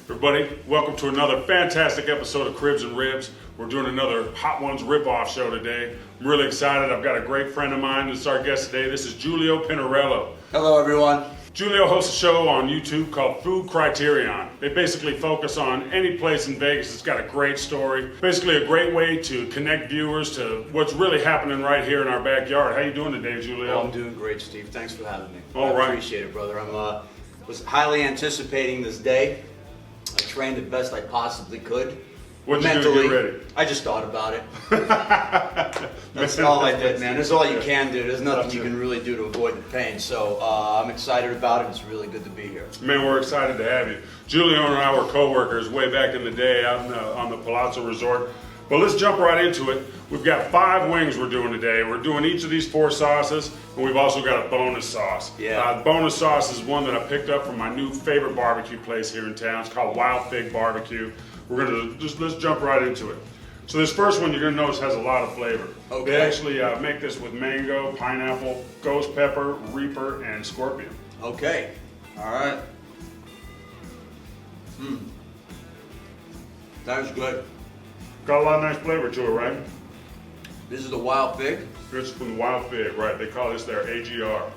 Everybody, welcome to another fantastic episode of Cribs and Ribs. We're doing another Hot Ones rip-off show today. I'm really excited. I've got a great friend of mine that's our guest today. This is Giulio Pinarello. Hello, everyone. Giulio hosts a show on YouTube called Food Criterion. They basically focus on any place in Vegas that's got a great story. Basically a great way to connect viewers to what's really happening right here in our backyard. How you doing today, Giulio? Oh, I'm doing great, Steve. Thanks for having me. All right. I appreciate it, brother. I was highly anticipating this day. I trained the best I possibly could. What'd you do to get ready? I just thought about it. That's all I did, man. That's all you can do. There's nothing you can really do to avoid the pain. So I'm excited about it. It's really good to be here. Man, we're excited to have you. Giulio and I were co-workers way back in the day out on the Palazzo Resort. But let's jump right into it. We've got 5 wings we're doing today. We're doing each of these 4 sauces, and we've also got a bonus sauce. Yeah. The bonus sauce is one that I picked up from my new favorite barbecue place here in town. It's called Wild Fig Barbecue. We're gonna let's jump right into it. So this first one you're gonna notice has a lot of flavor. Okay. They actually make this with mango, pineapple, ghost pepper, reaper, and scorpion. Okay. All right. That was good. Got a lot of nice flavor to it, right? This is the Wild Fig. This is from the Wild Fig, right? They call this their AGR.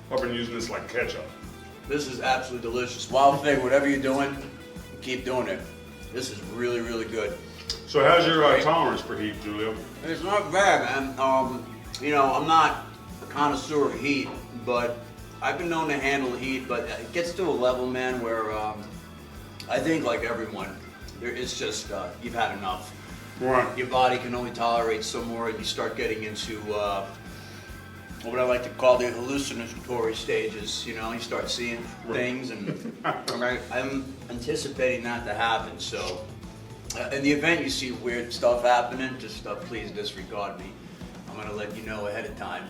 I've been using this like ketchup. This is absolutely delicious. Wild Fig, whatever you're doing, keep doing it. This is really, really good. So how's your tolerance for heat, Giulio? It's not bad, man. You know, I'm not a connoisseur of heat, but I've been known to handle heat, but it gets to a level, man, where I think like everyone, it's just, you've had enough. Right. Your body can only tolerate some more, and you start getting into what I like to call the hallucinatory stages. You know, you start seeing things, and I'm anticipating that to happen. So, in the event you see weird stuff happening, just please disregard me. I'm gonna let you know ahead of time.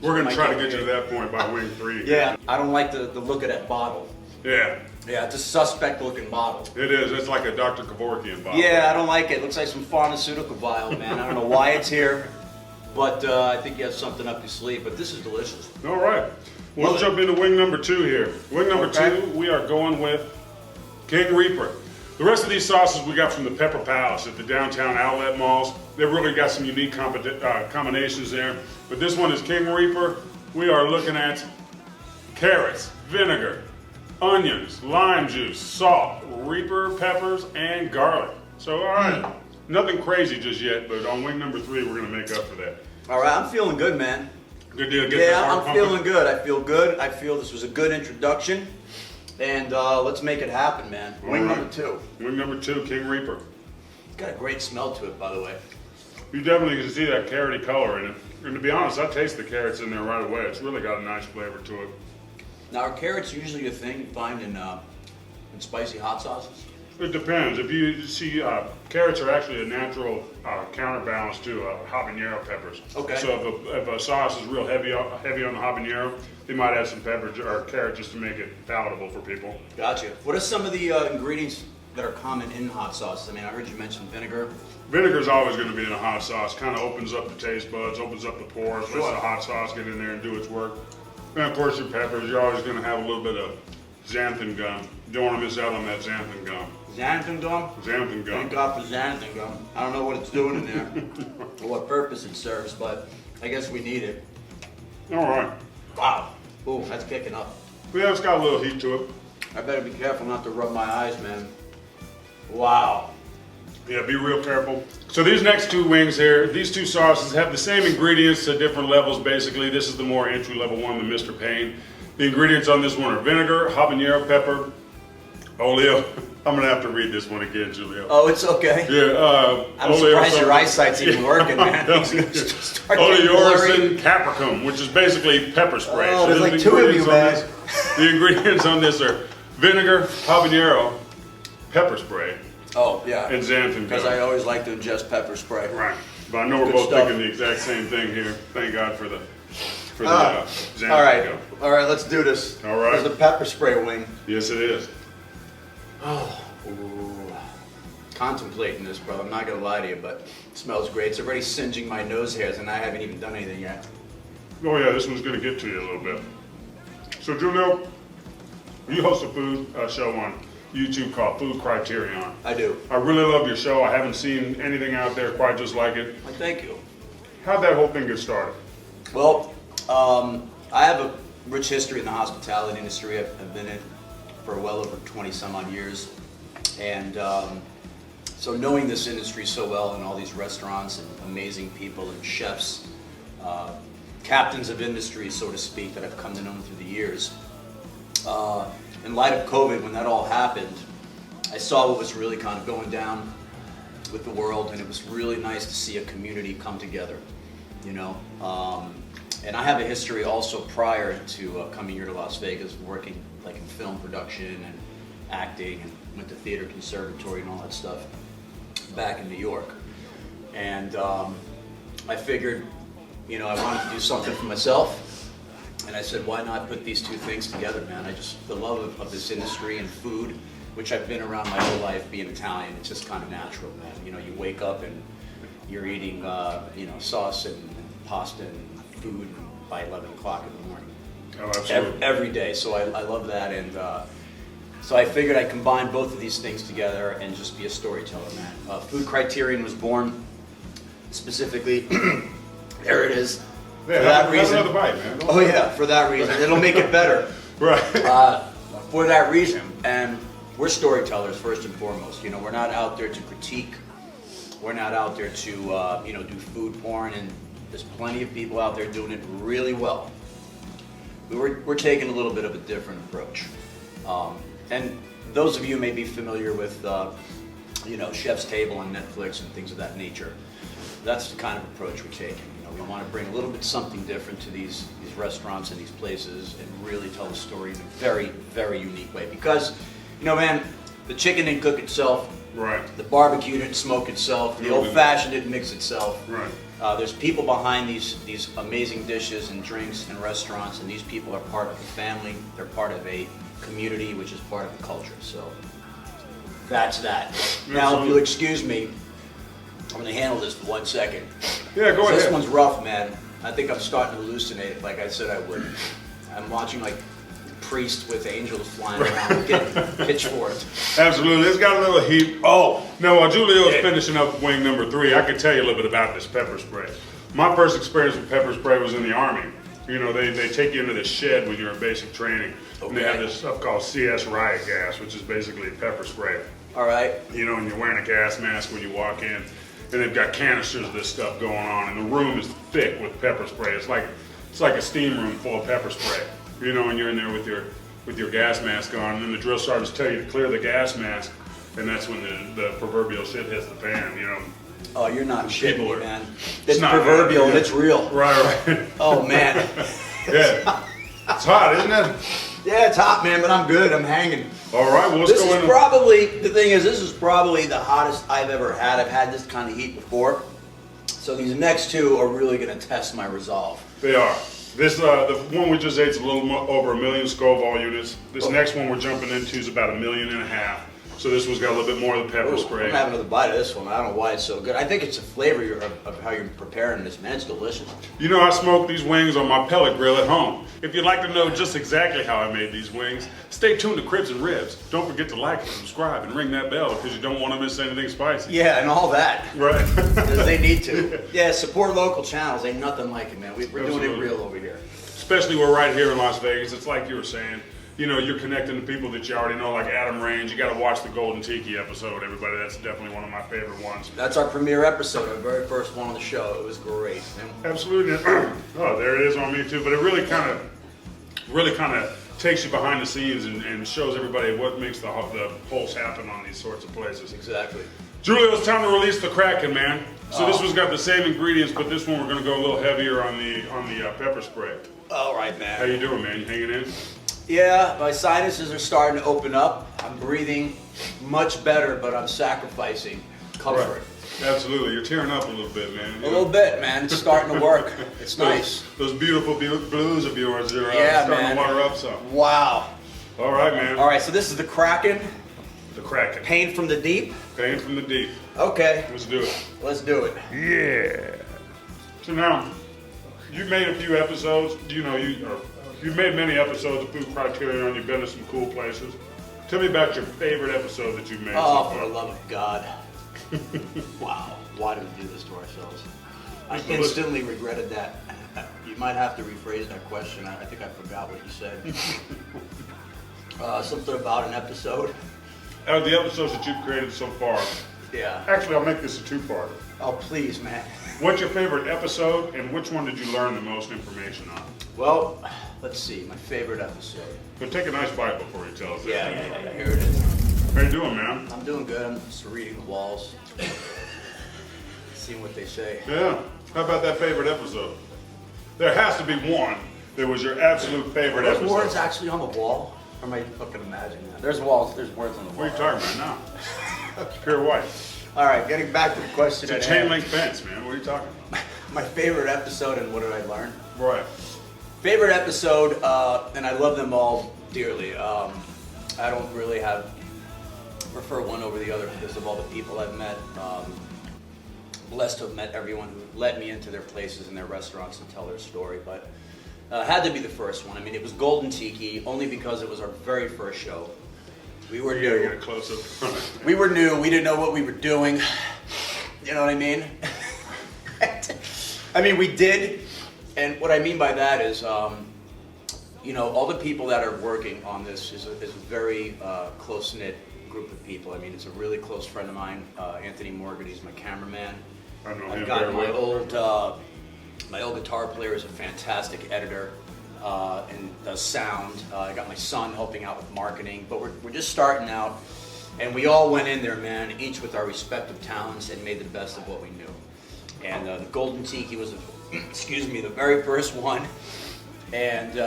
We're gonna try to get you to that point by wing 3. Yeah, I don't like the look of that bottle. Yeah. Yeah, it's a suspect looking bottle. It is. It's like a Dr. Kevorkian bottle. Yeah, I don't like it. It looks like some pharmaceutical vial, man. I don't know why it's here, but I think you have something up your sleeve. But this is delicious. All right. Well, let's jump into wing number 2 here. Wing number 2, we are going with King Reaper. The rest of these sauces we got from the Pepper Palace at the downtown outlet malls. They've really got some unique combinations there. But this one is King Reaper. We are looking at carrots, vinegar, onions, lime juice, salt, Reaper peppers, and garlic. So, all right, nothing crazy just yet, but on wing number 3, we're gonna make up for that. All right, I'm feeling good, man. Good deal. I'm feeling good. I feel good. I feel this was a good introduction, and let's make it happen, man. Wing number 2. Wing number 2, King Reaper. It's got a great smell to it, by the way. You definitely can see that carroty color in it. And to be honest, I taste the carrots in there right away. It's really got a nice flavor to it. Now, are carrots usually a thing you find in spicy hot sauces? It depends. If you see, carrots are actually a natural counterbalance to habanero peppers. Okay. So if a sauce is real heavy on the habanero, they might add some pepper or carrot just to make it palatable for people. Gotcha. What are some of the ingredients that are common in hot sauce? I mean, I heard you mention vinegar. Vinegar is always going to be in a hot sauce. Kind of opens up the taste buds, opens up the pores, lets the hot sauce get in there and do its work. And of course, your peppers, you're always going to have a little bit of xanthan gum. You don't want to miss out on that xanthan gum. Xanthan gum? Xanthan gum. Thank God for xanthan gum. I don't know what it's doing in there or what purpose it serves, but I guess we need it. All right. Wow. Ooh, that's kicking up. Yeah, it's got a little heat to it. I better be careful not to rub my eyes, man. Wow. Yeah, be real careful. So these next 2 wings here, these 2 sauces have the same ingredients to different levels basically. This is the more entry level one, the Mr. Payne. The ingredients on this one are vinegar, habanero pepper, oleo. I'm gonna have to read this one again, Giulio. Oh, it's okay. Yeah, I'm surprised your eyesight's even working, man. Oleoricin capricum, which is basically pepper spray. Oh, there's like 2 of you, man. The ingredients on this are vinegar, habanero, pepper spray, oh, yeah. and xanthan gum. Because I always like to ingest pepper spray. Right. But I know we're Good both stuff. thinking the exact same thing here. Thank God for the xanthan All right. gum. All right, let's do this. All right. There's the pepper spray wing. Yes, it is. Oh, ooh. Contemplating this, bro. I'm not gonna lie to you, but it smells great. It's already singeing my nose hairs, and I haven't even done anything yet. Oh yeah, this one's gonna get to you a little bit. So Giulio, you host a food show on YouTube called Food Criterion. I do. I really love your show. I haven't seen anything out there quite just like it. Well, thank you. How'd that whole thing get started? Well, I have a rich history in the hospitality industry. I've been in it for well over 20 some odd years. And so knowing this industry so well and all these restaurants and amazing people and chefs, captains of industry, so to speak, that I've come to know through the years. In light of COVID, when that all happened, I saw what was really kind of going down with the world, and it was really nice to see a community come together, you know. And I have a history also prior to coming here to Las Vegas, working like in film production and acting, and went to theater conservatory and all that stuff back in New York. And I figured, you know, I wanted to do something for myself. And I said, why not put these two things together, man? The love of this industry and food, which I've been around my whole life being Italian, it's just kind of natural, man. You know, you wake up and you're eating, you know, sauce and pasta and food by 11 o'clock in the morning. Oh, absolutely. Every day. So I love that. And so I figured I'd combine both of these things together and just be a storyteller, man. Food Criterion was born specifically, there it is. Yeah, for that have reason. another bite, man. Oh yeah, for that reason. It'll make it better. Right. For that reason. And we're storytellers first and foremost. You know, we're not out there to critique. We're not out there to, you know, do food porn. And there's plenty of people out there doing it really well. We're taking a little bit of a different approach. And those of you may be familiar with, you know, Chef's Table on Netflix and things of that nature. That's the kind of approach we're taking. We want to bring a little bit something different to these restaurants and these places and really tell the story in a very, very unique way. Because, you know, man, the chicken didn't cook itself. Right. The barbecue didn't smoke itself. The old-fashioned didn't mix itself. Right. There's people behind these amazing dishes and drinks and restaurants, and these people are part of a family. They're part of a community, which is part of the culture. So that's that. Now, if you'll excuse me, I'm going to handle this for 1 second. Yeah, go ahead. This one's rough, man. I think I'm starting to hallucinate, like I said I would. I'm watching like priests with angels flying around, getting pitchforked. Absolutely, it's got a little heat. Oh, no, while Giulio's finishing up wing number 3, I can tell you a little bit about this pepper spray. My first experience with pepper spray was in the Army. You know, they take you into this shed when you're in basic training. Okay. And they have this stuff called CS riot gas, which is basically pepper spray. All right. You know, and you're wearing a gas mask when you walk in. And they've got canisters of this stuff going on, and the room is thick with pepper spray. It's like a steam room full of pepper spray. You know, and you're in there with your gas mask on, and then the drill sergeants tell you to clear the gas mask, and that's when the proverbial shit hits the fan. You know. Oh, you're not shitting me, man. It's not proverbial and yeah. it's real. Right. Oh man. Yeah. It's hot, isn't it? Yeah, it's hot, man, but I'm good. I'm hanging. All right, well, let's go in. The thing is, this is probably the hottest I've ever had. I've had this kind of heat before. So these next two are really going to test my resolve. They are. This, the one we just ate is a little over 1 million Scoville units. This next one we're jumping into is about 1.5 million. So this one's got a little bit more of the pepper spray. I'm having another bite of this one. I don't know why it's so good. I think it's the flavor of how you're preparing this, man. It's delicious. You know, I smoke these wings on my pellet grill at home. If you'd like to know just exactly how I made these wings, stay tuned to Cribs and Ribs. Don't forget to like and subscribe and ring that bell because you don't want to miss anything spicy. Yeah, and all that. Right. Because they need to. Yeah, support local channels. Ain't nothing like it, man. We're doing it real over here. Especially we're right here in Las Vegas. It's like you were saying. You know, you're connecting to people that you already know, like Adam Range. You got to watch the Golden Tiki episode, everybody. That's definitely one of my favorite ones. That's our premiere episode, our very first one on the show. It was great. Absolutely. Oh, there it is on me too. But it really kind of takes you behind the scenes and shows everybody what makes the pulse happen on these sorts of places. Exactly. Giulio, it's time to release the Kraken, man. So this one's got the same ingredients, but this one we're going to go a little heavier on the pepper spray. All right, man. How you doing, man? You hanging in? Yeah, my sinuses are starting to open up. I'm breathing much better, but I'm sacrificing comfort. Right. Absolutely. You're tearing up a little bit, man. A little bit, man. It's starting to work. It's nice. Those beautiful blues of yours are starting to water up some. Wow. All right, man. All right, so this is the Kraken. The Kraken. Pain from the deep. Pain from the deep. Okay. Let's do it. Let's do it. Yeah. So now, you've made a few episodes. You've made many episodes of Food Criterion. You've been to some cool places. Tell me about your favorite episode that you've made so Oh, far. for the love of God. Wow. Why do we do this to ourselves? I Just instantly regretted that. You might have to rephrase that question. I think I forgot what you said. Something about an episode. Out of the episodes that you've created so far, Yeah. actually, I'll make this a two-parter. Oh, please, man. What's your favorite episode, and which one did you learn the most information on? Well, let's see. My favorite episode. But take a nice bite before you tell us that. Yeah. Here it is. How you doing, man? I'm doing good. I'm just reading the walls. Seeing what they say. Yeah. How about that favorite episode? There has to be one that was your absolute favorite Are those episode. words actually on the wall? Or am I fucking imagining that? There's walls, there's words on the wall. What are you talking about now? It's pure white. All right, getting back to the question. It's a at chain hand. link fence, man. What are you talking about? My favorite episode and what did I learn? Right. Favorite episode, and I love them all dearly. I don't really prefer one over the other because of all the people I've met. Blessed to have met everyone who led me into their places and their restaurants and tell their story, but had to be the first one. I mean, it was Golden Tiki only because it was our very first show. We were You gotta new. get a close up. We were new. We didn't know what we were doing. You know what I mean? I mean, we did. And what I mean by that is, you know, all the people that are working on this is a very close-knit group of people. I mean, it's a really close friend of mine, Anthony Morgan. He's my cameraman. I know him I've got very well. my old guitar player is a fantastic editor and does sound. I got my son helping out with marketing, but we're just starting out, and we all went in there, man, each with our respective talents, and made the best of what we knew. And the Golden Tiki was, the very first one, and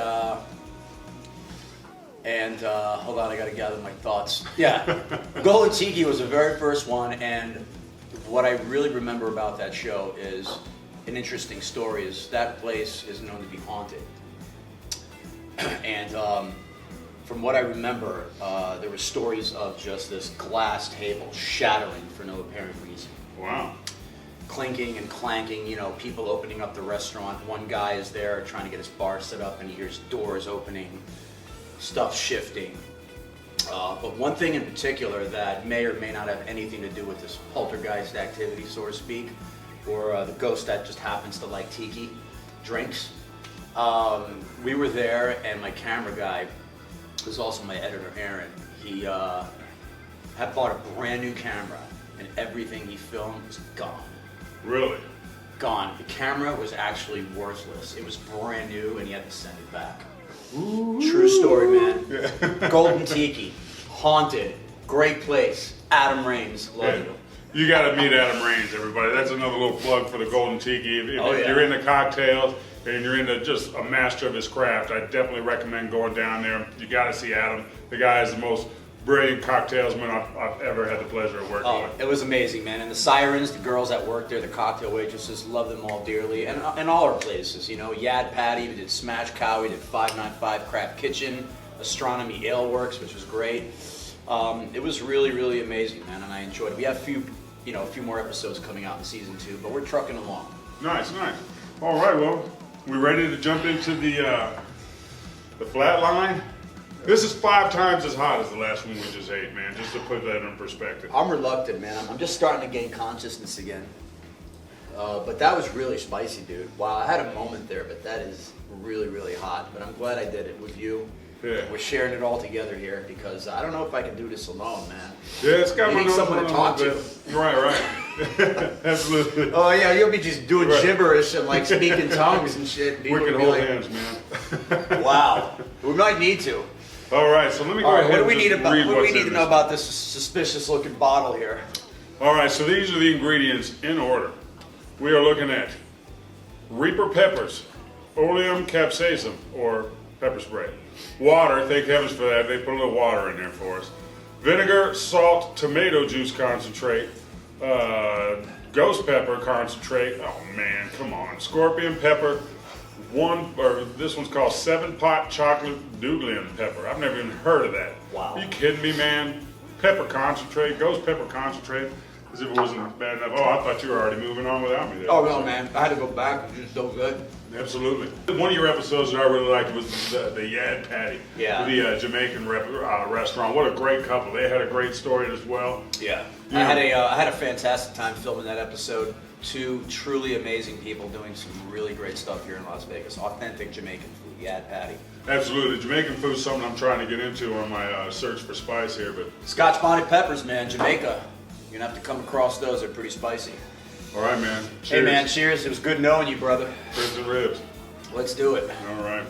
hold on, I got to gather my thoughts. Yeah, Golden Tiki was the very first one, and what I really remember about that show is an interesting story. Is that place is known to be haunted, and from what I remember, there were stories of just this glass table shattering for no apparent reason. Wow. Clinking and clanking, you know, people opening up the restaurant. One guy is there trying to get his bar set up, and he hears doors opening, stuff shifting. But one thing in particular that may or may not have anything to do with this poltergeist activity, so to speak, or the ghost that just happens to like tiki drinks. We were there, and my camera guy, who's also my editor, Aaron, he had bought a brand new camera, and everything he filmed was gone. Really? Gone. The camera was actually worthless. It was brand new, and he had to send it back. Ooh. True story, man. Yeah. Golden Tiki, haunted, great place. Adam Raines, love you. You got to meet Adam Raines, everybody. That's another little plug for the Golden Tiki. If Oh, yeah. you're into cocktails and you're into just a master of his craft, I definitely recommend going down there. You got to see Adam. The guy is the most brilliant cocktailsman I've ever had the pleasure of working Oh, with. it was amazing, man. And the sirens, the girls that work there, the cocktail waitresses, love them all dearly. And all our places, you know, Yad Patty, we did Smash Cow, we did 595 Craft Kitchen, Astronomy Ale Works, which was great. It was really, really amazing, man, and I enjoyed it. We have a few more episodes coming out in season 2, but we're trucking along. Nice, nice. All right, well, we ready to jump into the flat line? This is 5 times as hot as the last one we just ate, man, just to put that in perspective. I'm reluctant, man. I'm just starting to gain consciousness again. But that was really spicy, dude. Wow, I had a moment there, but that is really, really hot. But I'm glad I did it with you. Yeah. We're sharing it all together here because I don't know if I can do this alone, man. Yeah, it's got You my need nose someone to running talk a little bit. Right. Absolutely. Oh yeah, you'll be just doing Right. gibberish and like speaking tongues and shit. People We can will be hold like, hands, man. wow, we might need to. All right, so let me go All right, ahead what do and we just need about? read What do we what's need in to this. know about this suspicious-looking bottle here? All right, so these are the ingredients in order. We are looking at Reaper peppers, oleum capsaicum, or pepper spray. Water, thank heavens for that. They put a little water in there for us. Vinegar, salt, tomato juice concentrate, ghost pepper concentrate. Oh man, come on. Scorpion pepper. This one's called 7-pot chocolate Douglas pepper. I've never even heard of that. Wow. Are you kidding me, man? Pepper concentrate, ghost pepper concentrate. As if it wasn't bad enough. Oh, I thought you were already moving on without me there. Oh no, man, I had to go back. It was just so good. Absolutely. One of your episodes that I really liked was the Yad Patty. Yeah. The Jamaican restaurant. What a great couple. They had a great story as well. Yeah. Yeah. I had a fantastic time filming that episode. Two truly amazing people doing some really great stuff here in Las Vegas. Authentic Jamaican food. Yad Patty. Absolutely. Jamaican food is something I'm trying to get into on my search for spice here. But Scotch bonnet peppers, man. Jamaica. You're going to have to come across those. They're pretty spicy. all right, man. Cheers. Hey, man, cheers. It was good knowing you, brother. Ribs and ribs. Let's do it. All right.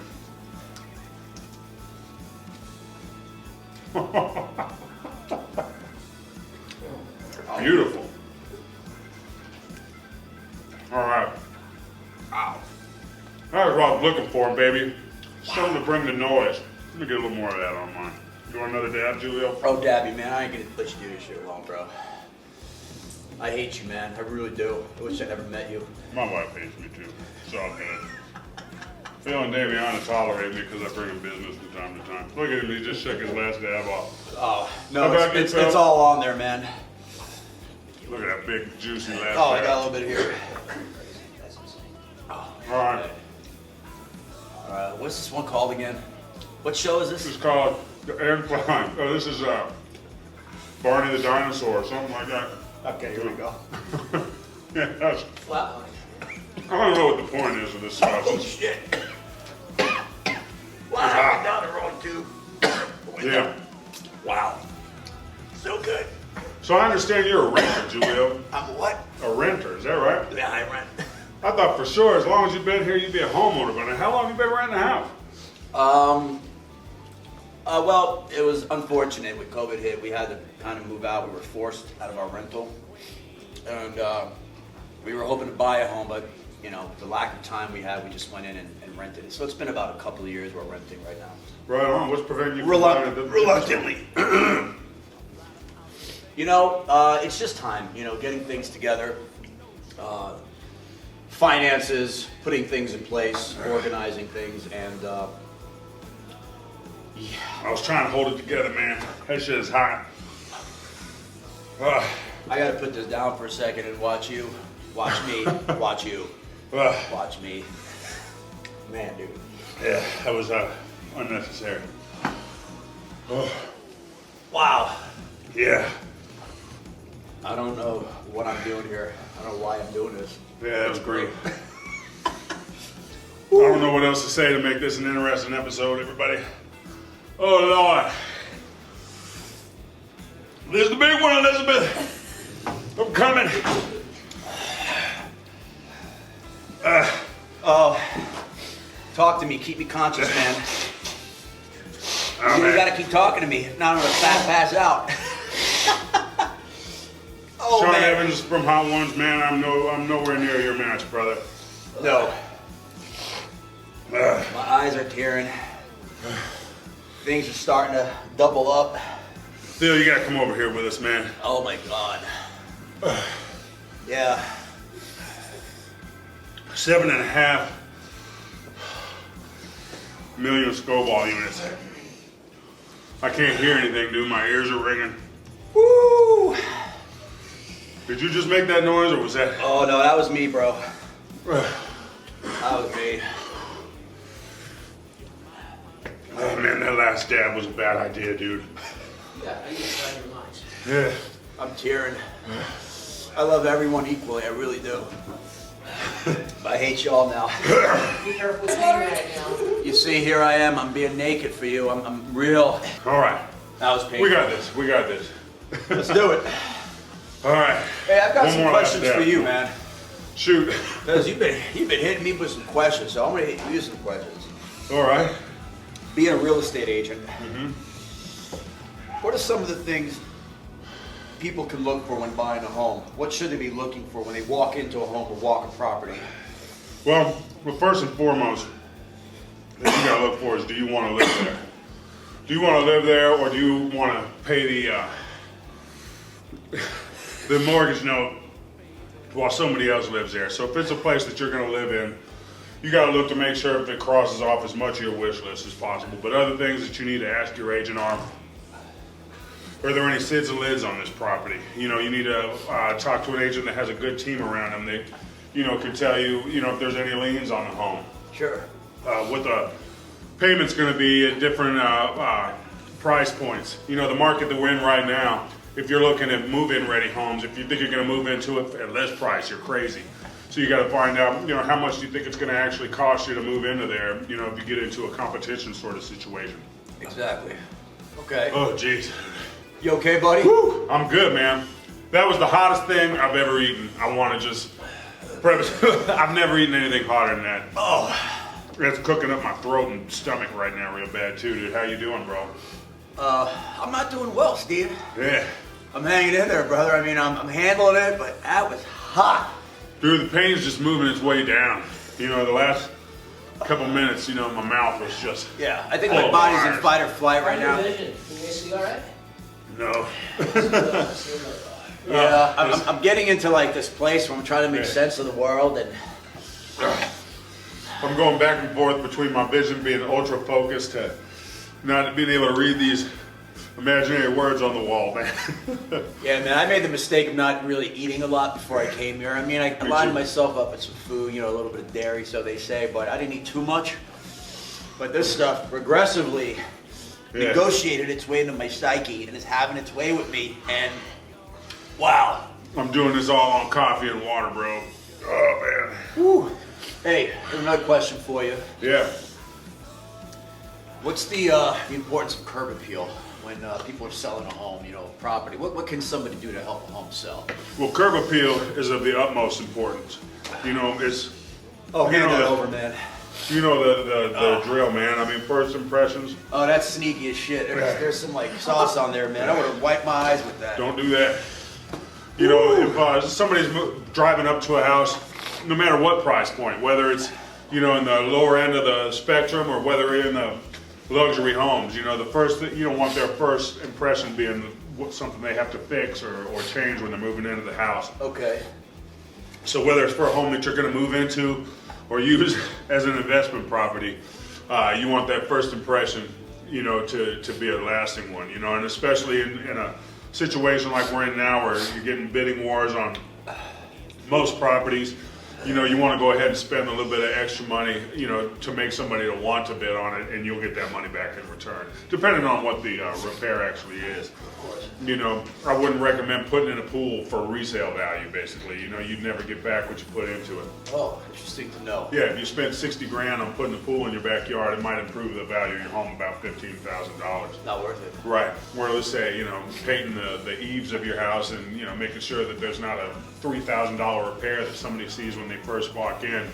Beautiful. All right. Wow. That's what I was looking for, baby. Something to bring the noise. Let me get a little more of that on mine. You want another dab, Giulio? Oh, Dabby, man, I ain't going to let you do this shit alone, bro. I hate you, man. I really do. I wish I never met you. My wife hates me too. It's all good. Phil and Daviana tolerate me because I bring them business from time to time. Look at him, he just shook his last dab off. Oh, How no, about you, it's Phil? all on there, man. Look at that big, juicy last Oh, I dab. got a little bit here. All right. What's this one called again? What show is This this? is called the Aaron Klein. Oh, this is Barney the Dinosaur or something like that. Okay, here we go. Yeah, that's, Wow. I don't know what the point is of this Oh, sausage. shit. Wow, I went down the wrong tube. Yeah. Wow. So good. So I understand you're a renter, Giulio. I'm a what? A renter, is that right? Yeah, I rent. I thought for sure as long as you've been here, you'd be a homeowner. But how long have you been renting a house? Well, it was unfortunate when COVID hit. We had to kind of move out. We were forced out of our rental. And we were hoping to buy a home, but, you know, the lack of time we had, we just went in and rented it. So it's been about a couple of years we're renting right now. Right on. What's preventing you from buying it? Reluctantly. You know, it's just time, you know, getting things together, finances, putting things in place, organizing things, and yeah. I was trying to hold it together, man. That shit is hot. I gotta put this down for a second and watch you, watch me, watch you, watch me. Man, dude. Yeah, that was unnecessary. Wow. Yeah. I don't know what I'm doing here. I don't know why I'm doing this. Yeah, that was great. I don't know what else to say to make this an interesting episode, everybody. Oh, Lord. This is the big one, Elizabeth. I'm coming. Oh, talk to me. Keep me conscious, man. Oh, You man. gotta keep talking to me. If not, I'm gonna pass out. Oh, Sean man. Evans from Hot Ones, man. I'm nowhere near your match, brother. No. My eyes are tearing. Things are starting to double up. Phil, you gotta come over here with us, man. Oh my God. Yeah. 7.5 million Scoville units. I can't hear anything, dude. My ears are ringing. Woo! Did you just make that noise, or was that? Oh no, that was me, bro. That was me. Oh man, that last dab was a bad idea, dude. Yeah, I need to try your minds. Yeah. I'm tearing. I love everyone equally, I really do. But I hate y'all now. Be careful with me right now. You see, here I am. I'm being naked for you. I'm real. All right. That was painful. We got this. We got this. Let's do it. All right. Hey, I've got One some more questions last for dab. you, man. Shoot. Because you've been hitting me with some questions, so I'm gonna hit you with some questions. All right. Being a real estate agent, what are some of the things people can look for when buying a home? What should they be looking for when they walk into a home or walk a property? Well, first and foremost, what you gotta look for is, do you want to live there? Do you want to live there, or do you want to pay the mortgage note while somebody else lives there? So if it's a place that you're gonna live in, you gotta look to make sure if it crosses off as much of your wish list as possible. But other things that you need to ask your agent are, are there any SIDs and lids on this property? You know, you need to talk to an agent that has a good team around them. They, you know, can tell you, you know, if there's any liens on the home. Sure. What the payment's going to be at different price points. You know, the market that we're in right now, if you're looking at move-in ready homes, if you think you're going to move into it at list price, you're crazy. So you got to find out, you know, how much do you think it's going to actually cost you to move into there, you know, if you get into a competition sort of situation. Exactly. Okay. Oh, jeez. You okay, buddy? Whew, I'm good, man. That was the hottest thing I've ever eaten. I want to just preface, I've never eaten anything hotter than that. Oh. It's cooking up my throat and stomach right now real bad too, dude. How you doing, bro? I'm not doing well, Steve. Yeah. I'm hanging in there, brother. I mean, I'm handling it, but that was hot. Dude, the pain's just moving its way down. You know, the last couple minutes, you know, my mouth was just... Yeah, I think my body's in fight or flight right now. Vision. Can you see all right? No. Yeah, I'm getting into like this place where I'm trying to make sense of the world and... I'm going back and forth between my vision being ultra focused to not being able to read these imaginary words on the wall, man. Yeah, man, I made the mistake of not really eating a lot before I came here. I mean, I lined myself up with some food, you know, a little bit of dairy, so they say, but I didn't eat too much. But this stuff progressively negotiated its way into my psyche and is having its way with me, and wow. I'm doing this all on coffee and water, bro. Oh, man. Whew. Hey, here's another question for you. Yeah. What's the importance of curb appeal when people are selling a home, you know, property? What can somebody do to help a home sell? Well, curb appeal is of the utmost importance. You know, it's... Oh, you hand know that the- over, man. You know the drill, man. I mean, first impressions, Oh, that's sneaky as shit. There's some like sauce on there, man. I would have wiped my eyes with that. don't do that. You know, if somebody's driving up to a house, no matter what price point, whether it's, you know, in the lower end of the spectrum or whether in the luxury homes, you know, you don't want their first impression being something they have to fix or change when they're moving into the house. Okay. So whether it's for a home that you're going to move into or use as an investment property, you want that first impression, you know, to be a lasting one, you know, and especially in a situation like we're in now where you're getting bidding wars on most properties. You know, you want to go ahead and spend a little bit of extra money, you know, to make somebody to want to bid on it, and you'll get that money back in return, depending on what the repair actually is. Of course. You know, I wouldn't recommend putting in a pool for resale value, basically. You know, you'd never get back what you put into it. Oh, interesting to know. Yeah, if you spent 60 grand on putting a pool in your backyard, it might improve the value of your home about $15,000. Not worth it. Right. Where let's say, you know, painting the eaves of your house and, you know, making sure that there's not a $3,000 repair that somebody sees when they first walk in,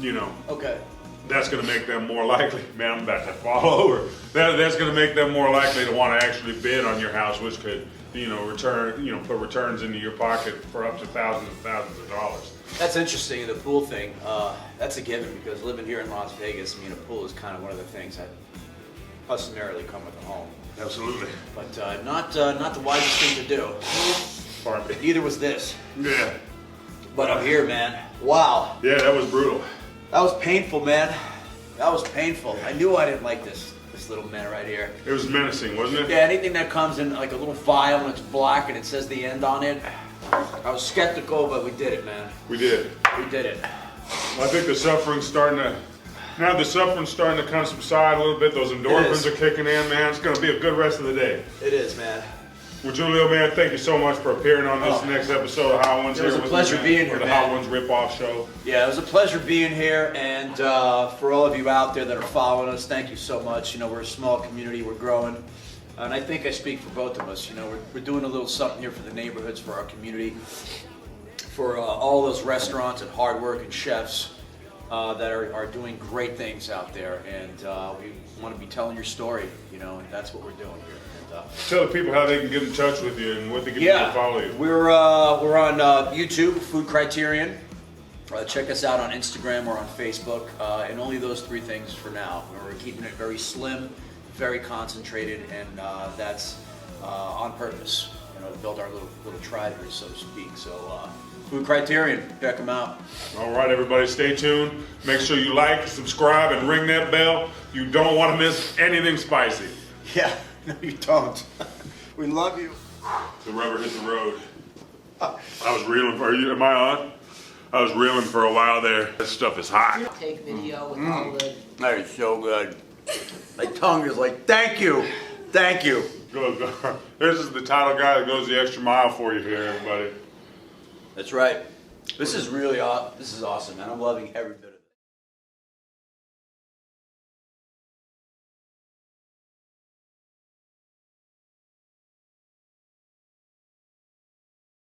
you know. Okay. That's going to make them more likely, man, I'm about to fall over. That's going to make them more likely to want to actually bid on your house, which could, you know, put returns into your pocket for up to thousands and thousands of dollars. That's interesting, the pool thing. That's a given because living here in Las Vegas, I mean, a pool is kind of one of the things that customarily come with a home. Absolutely. But not the wisest thing to do. Pardon me. Neither was this. Yeah. But I'm here, man. Wow. Yeah, that was brutal. That was painful, man. That was painful. I knew I didn't like this little man right here. It was menacing, wasn't it? Yeah, anything that comes in like a little vial and it's black and it says the end on it, I was skeptical, but we did it, man. We did. We did it. I think the suffering's starting to kind of subside a little bit. Those endorphins are kicking in, man. It's going to be a good rest of the day. It is, man. Well, Giulio, man, thank you so much for appearing on this next episode of Hot Ones. It was a pleasure being here, the man. Hot Ones Rip-Off Show. Yeah, it was a pleasure being here, and for all of you out there that are following us, thank you so much. You know, we're a small community, we're growing, and I think I speak for both of us. You know, we're doing a little something here for the neighborhoods, for our community, for all those restaurants and hardworking chefs that are doing great things out there, and we want to be telling your story, you know, and that's what we're doing here. Tell the people how they can get in touch with you and what they can do to follow you. We're on YouTube, Food Criterion. Check us out on Instagram or on Facebook, and only those three things for now. We're keeping it very slim, very concentrated, and that's on purpose. You know, to build our little tribe here, so to speak. So, Food Criterion, check them out. All right, everybody, stay tuned. Make sure you like, subscribe, and ring that bell. You don't want to miss anything spicy. Yeah, no, you don't. We love you. The rubber hit the road. I was reeling. Am I on? I was reeling for a while there. This stuff is hot. Take video with all the. That is so good. My tongue is like, thank you. Thank you. This is the title guy that goes the extra mile for you here, everybody. That's right. This is really this is awesome, man. I'm loving every bit of it.